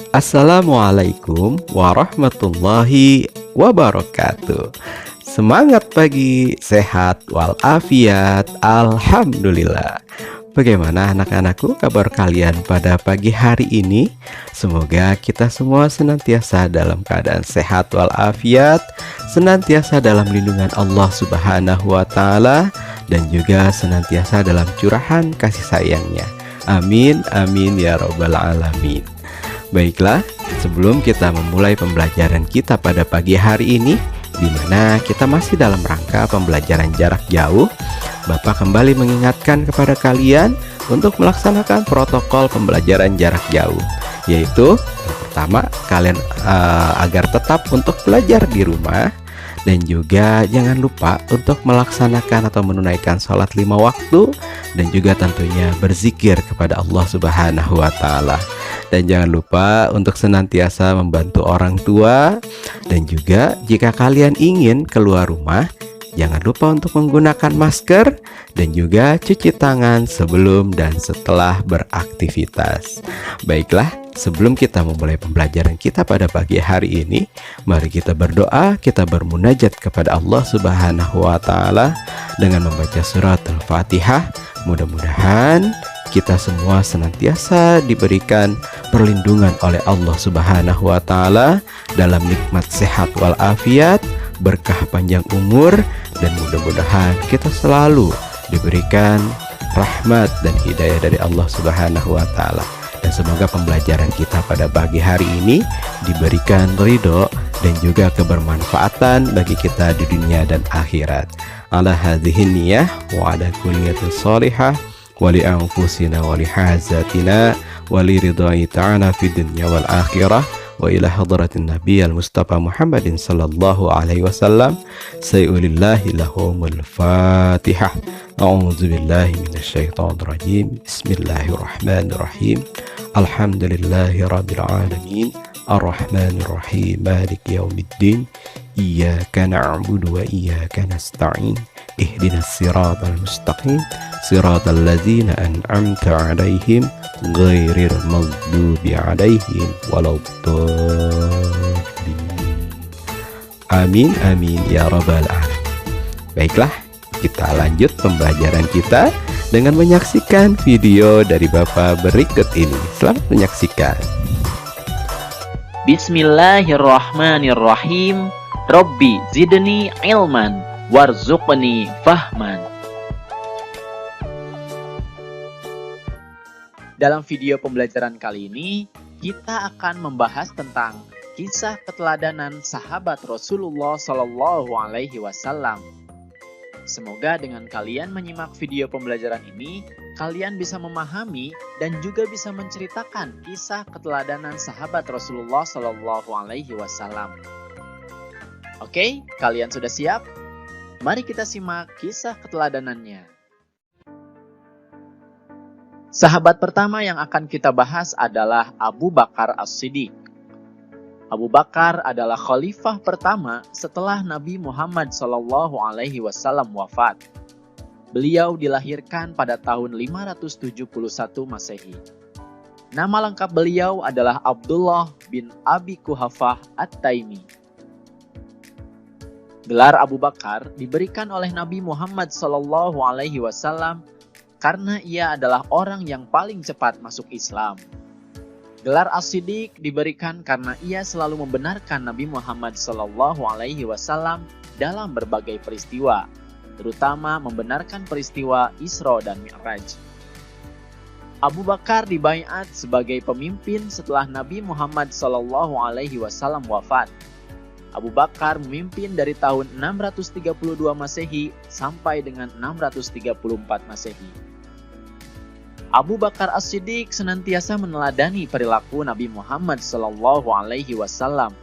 Assalamualaikum warahmatullahi wabarakatuh. Semangat pagi, sehat walafiat, alhamdulillah. Bagaimana anak-anakku kabar kalian pada pagi hari ini? Semoga kita semua senantiasa dalam keadaan sehat walafiat, senantiasa dalam lindungan Allah Subhanahu wa taala, dan juga senantiasa dalam curahan kasih sayangnya. Amin amin ya rabbal alamin. Baiklah, sebelum kita memulai pembelajaran kita pada pagi hari ini, di mana kita masih dalam rangka pembelajaran jarak jauh, Bapak kembali mengingatkan kepada kalian untuk melaksanakan protokol pembelajaran jarak jauh, yaitu yang pertama, kalian agar tetap untuk belajar di rumah, dan juga jangan lupa untuk melaksanakan atau menunaikan sholat 5 waktu, dan juga tentunya berzikir kepada Allah Subhanahu wa taala. Dan jangan lupa untuk senantiasa membantu orang tua, dan juga jika kalian ingin keluar rumah, jangan lupa untuk menggunakan masker dan juga cuci tangan sebelum dan setelah beraktivitas. Baiklah, sebelum kita memulai pembelajaran kita pada pagi hari ini, mari kita berdoa, kita bermunajat kepada Allah Subhanahu wa taala dengan membaca surat Al-Fatihah. Mudah-mudahan kita semua senantiasa diberikan perlindungan oleh Allah Subhanahu wa taala dalam nikmat sehat walafiat, berkah panjang umur, dan mudah-mudahan kita selalu diberikan rahmat dan hidayah dari Allah Subhanahu wa taala. Dan semoga pembelajaran kita pada pagi hari ini diberikan ridho dan juga kebermanfaatan bagi kita di dunia dan akhirat. Ala hadhihi niyah wa ala kulli niyatin shalihah wa li anfusina wa li hazatina wa li ridai ta'ala fid dunya wal akhirah. Wa ila hadratin Nabi al-Mustafa Muhammadin sallallahu alaihi wasallam. Sayulillahi lahumul Fatihah. A'udzu billahi minasyaitonir rajim. Bismillahirrahmanirrahim. Alhamdulillahi rabbil alamin. Ar-Rahmanir Rahim. Maliki yaumiddin. Iyyaka na'budu wa iyyaka nasta'in. Ihdinas siratal mustaqim. Siratal ladzina an'amta 'alaihim ghairil maghdubi 'alaihim waladdallin. Amin amin ya rabbal alamin. Baiklah, kita lanjut pembelajaran kita dengan menyaksikan video dari Bapak berikut ini. Selamat menyaksikan. Bismillahirrahmanirrahim. Rabbi zidni ilman warzuqni fahman. Dalam video pembelajaran kali ini, kita akan membahas tentang kisah keteladanan sahabat Rasulullah Shallallahu Alaihi Wasallam. Semoga dengan kalian menyimak video pembelajaran ini, kalian bisa memahami dan juga bisa menceritakan kisah keteladanan sahabat Rasulullah Shallallahu Alaihi Wasallam. Oke, kalian sudah siap? Mari kita simak kisah keteladanannya. Sahabat pertama yang akan kita bahas adalah Abu Bakar As-Siddiq. Abu Bakar adalah khalifah pertama setelah Nabi Muhammad SAW wafat. Beliau dilahirkan pada tahun 571 Masehi. Nama lengkap beliau adalah Abdullah bin Abi Quhafah At-Taimi. Gelar Abu Bakar diberikan oleh Nabi Muhammad SAW karena ia adalah orang yang paling cepat masuk Islam. Gelar As-Siddiq diberikan karena ia selalu membenarkan Nabi Muhammad SAW dalam berbagai peristiwa, terutama membenarkan peristiwa Isra dan Mi'raj. Abu Bakar dibaiat sebagai pemimpin setelah Nabi Muhammad SAW wafat. Abu Bakar memimpin dari tahun 632 Masehi sampai dengan 634 Masehi. Abu Bakar As-Siddiq senantiasa meneladani perilaku Nabi Muhammad SAW.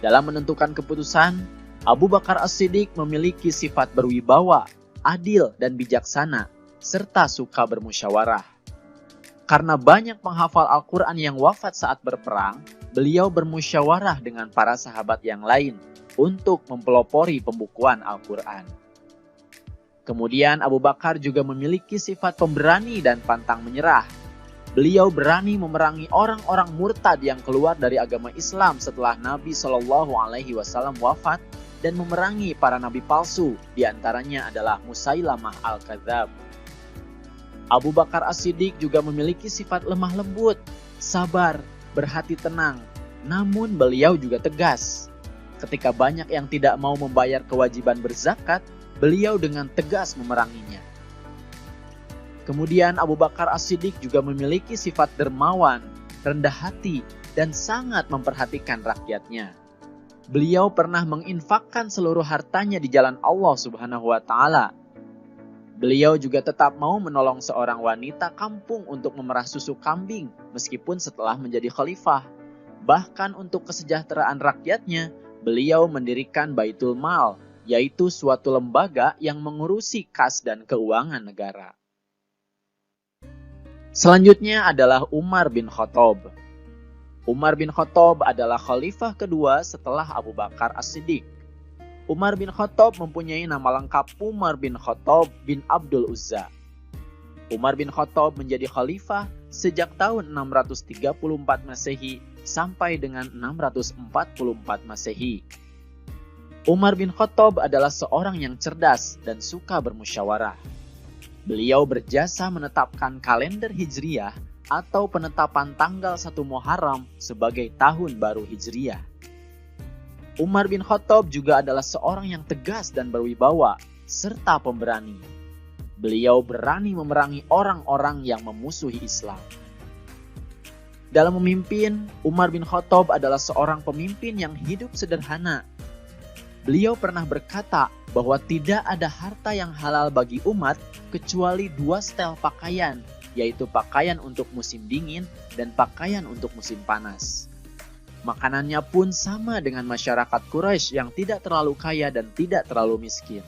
Dalam menentukan keputusan, Abu Bakar As-Siddiq memiliki sifat berwibawa, adil dan bijaksana, serta suka bermusyawarah. Karena banyak penghafal Al-Quran yang wafat saat berperang, beliau bermusyawarah dengan para sahabat yang lain untuk mempelopori pembukuan Al-Quran. Kemudian Abu Bakar juga memiliki sifat pemberani dan pantang menyerah. beliau berani memerangi orang-orang murtad yang keluar dari agama Islam setelah Nabi Shallallahu Alaihi Wasallam wafat dan memerangi para nabi palsu, diantaranya adalah Musailamah al-Kadzab. Abu Bakar As-Siddiq juga memiliki sifat lemah lembut, sabar, berhati tenang, namun beliau juga tegas. Ketika banyak yang tidak mau membayar kewajiban berzakat, beliau dengan tegas memeranginya. Kemudian Abu Bakar As-Siddiq juga memiliki sifat dermawan, rendah hati, dan sangat memperhatikan rakyatnya. Beliau pernah menginfakkan seluruh hartanya di jalan Allah Subhanahu wa Ta'ala. Beliau juga tetap mau menolong seorang wanita kampung untuk memerah susu kambing meskipun setelah menjadi khalifah. Bahkan untuk kesejahteraan rakyatnya, beliau mendirikan Baitul Mal, yaitu suatu lembaga yang mengurusi kas dan keuangan negara. Selanjutnya adalah Umar bin Khattab. Umar bin Khattab adalah khalifah kedua setelah Abu Bakar As-Siddiq. Umar bin Khattab mempunyai nama lengkap Umar bin Khattab bin Abdul Uzza. Umar bin Khattab menjadi khalifah sejak tahun 634 Masehi sampai dengan 644 Masehi. Umar bin Khattab adalah seorang yang cerdas dan suka bermusyawarah. Beliau berjasa menetapkan kalender Hijriyah atau penetapan tanggal 1 Muharram sebagai tahun baru Hijriyah. Umar bin Khattab juga adalah seorang yang tegas dan berwibawa, serta pemberani. Beliau berani memerangi orang-orang yang memusuhi Islam. Dalam memimpin, Umar bin Khattab adalah seorang pemimpin yang hidup sederhana. Beliau pernah berkata bahwa tidak ada harta yang halal bagi umat kecuali 2 setel pakaian, yaitu pakaian untuk musim dingin dan pakaian untuk musim panas. Makanannya pun sama dengan masyarakat Quraisy yang tidak terlalu kaya dan tidak terlalu miskin.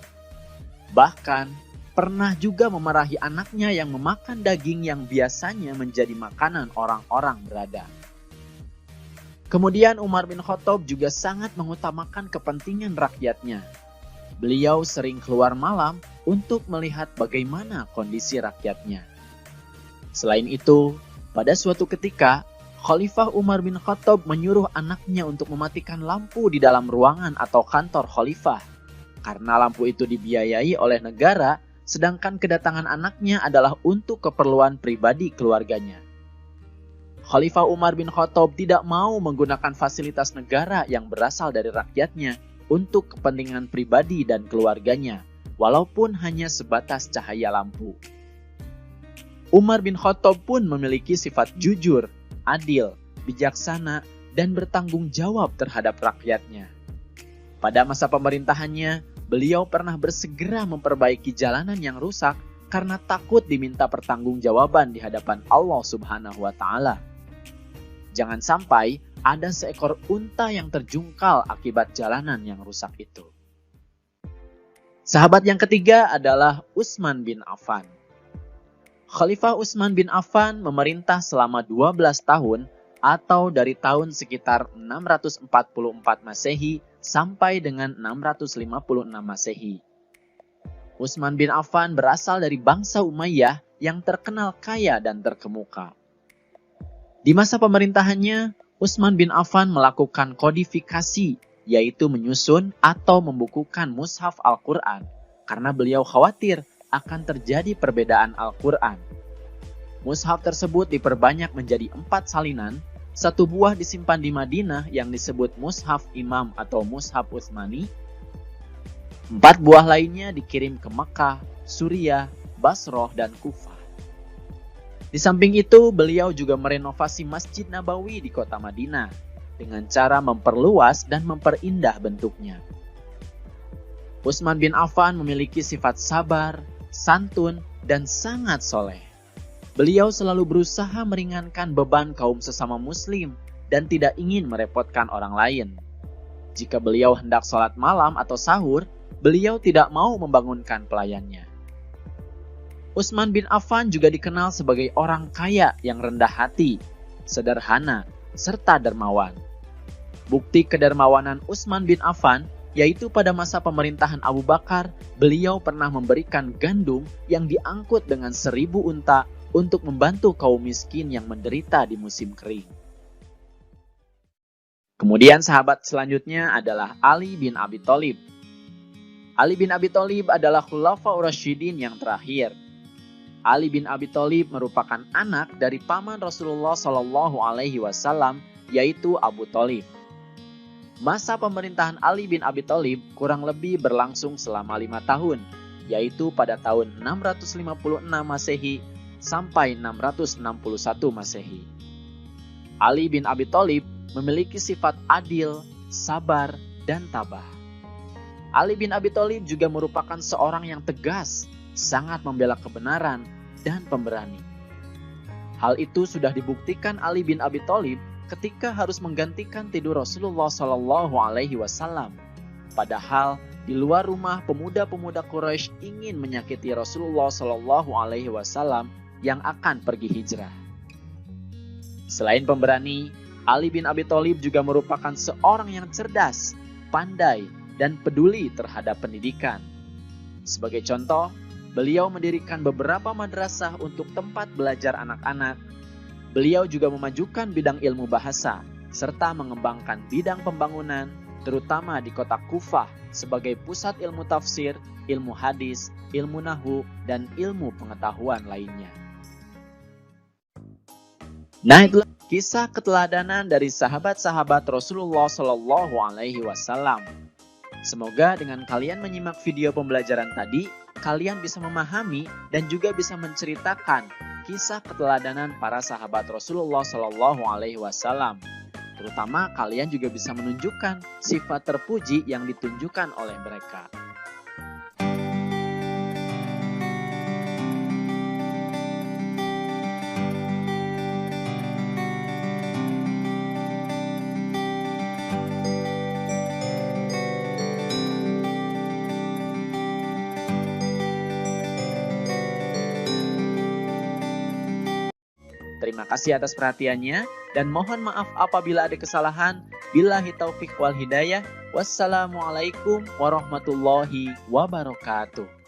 Bahkan, pernah juga memarahi anaknya yang memakan daging yang biasanya menjadi makanan orang-orang berada. Kemudian Umar bin Khattab juga sangat mengutamakan kepentingan rakyatnya. Beliau sering keluar malam untuk melihat bagaimana kondisi rakyatnya. Selain itu, pada suatu ketika, Khalifah Umar bin Khattab menyuruh anaknya untuk mematikan lampu di dalam ruangan atau kantor khalifah. Karena lampu itu dibiayai oleh negara, sedangkan kedatangan anaknya adalah untuk keperluan pribadi keluarganya. Khalifah Umar bin Khattab tidak mau menggunakan fasilitas negara yang berasal dari rakyatnya untuk kepentingan pribadi dan keluarganya, walaupun hanya sebatas cahaya lampu. Umar bin Khattab pun memiliki sifat jujur, adil, bijaksana, dan bertanggung jawab terhadap rakyatnya. Pada masa pemerintahannya, beliau pernah bersegera memperbaiki jalanan yang rusak karena takut diminta pertanggungjawaban di hadapan Allah Subhanahu wa Ta'ala. Jangan sampai ada seekor unta yang terjungkal akibat jalanan yang rusak itu. Sahabat yang ketiga adalah Utsman bin Affan. Khalifah Utsman bin Affan memerintah selama 12 tahun atau dari tahun sekitar 644 Masehi sampai dengan 656 Masehi. Utsman bin Affan berasal dari bangsa Umayyah yang terkenal kaya dan terkemuka. Di masa pemerintahannya, Utsman bin Affan melakukan kodifikasi, yaitu menyusun atau membukukan mushaf Al-Quran, karena beliau khawatir akan terjadi perbedaan Al-Quran. Mushaf tersebut diperbanyak menjadi 4 salinan, 1 buah disimpan di Madinah yang disebut Mushaf Imam atau Mushaf Utsmani, 4 buah lainnya dikirim ke Mekah, Suriah, Basrah, dan Kufah. Di samping itu, beliau juga merenovasi Masjid Nabawi di kota Madinah dengan cara memperluas dan memperindah bentuknya. Utsman bin Affan memiliki sifat sabar, santun, dan sangat soleh. Beliau selalu berusaha meringankan beban kaum sesama muslim dan tidak ingin merepotkan orang lain. Jika beliau hendak sholat malam atau sahur, beliau tidak mau membangunkan pelayannya. Utsman bin Affan juga dikenal sebagai orang kaya yang rendah hati, sederhana, serta dermawan. Bukti kedermawanan Utsman bin Affan yaitu pada masa pemerintahan Abu Bakar, beliau pernah memberikan gandum yang diangkut dengan 1000 unta untuk membantu kaum miskin yang menderita di musim kering. Kemudian sahabat selanjutnya adalah Ali bin Abi Thalib. Ali bin Abi Thalib adalah Khulafaur Rasyidin yang terakhir. Ali bin Abi Thalib merupakan anak dari paman Rasulullah Shallallahu Alaihi Wasallam, yaitu Abu Thalib. Masa pemerintahan Ali bin Abi Thalib kurang lebih berlangsung selama 5 tahun, yaitu pada tahun 656 Masehi sampai 661 Masehi. Ali bin Abi Thalib memiliki sifat adil, sabar, dan tabah. Ali bin Abi Thalib juga merupakan seorang yang tegas, sangat membela kebenaran, dan pemberani. Hal itu sudah dibuktikan Ali bin Abi Thalib ketika harus menggantikan tidur Rasulullah Shallallahu Alaihi Wasallam. Padahal di luar rumah pemuda-pemuda Quraisy ingin menyakiti Rasulullah Shallallahu Alaihi Wasallam yang akan pergi hijrah. Selain pemberani, Ali bin Abi Thalib juga merupakan seorang yang cerdas, pandai, dan peduli terhadap pendidikan. Sebagai contoh, beliau mendirikan beberapa madrasah untuk tempat belajar anak-anak. Beliau juga memajukan bidang ilmu bahasa, serta mengembangkan bidang pembangunan, terutama di kota Kufah sebagai pusat ilmu tafsir, ilmu hadis, ilmu nahwu, dan ilmu pengetahuan lainnya. Nah, itulah kisah keteladanan dari sahabat-sahabat Rasulullah Shallallahu Alaihi Wasallam. Semoga dengan kalian menyimak video pembelajaran tadi, kalian bisa memahami dan juga bisa menceritakan kisah keteladanan para sahabat Rasulullah Shallallahu Alaihi Wasallam. Terutama kalian juga bisa menunjukkan sifat terpuji yang ditunjukkan oleh mereka. Terima kasih atas perhatiannya dan mohon maaf apabila ada kesalahan. Billahi taufik wal hidayah. Wassalamualaikum warahmatullahi wabarakatuh.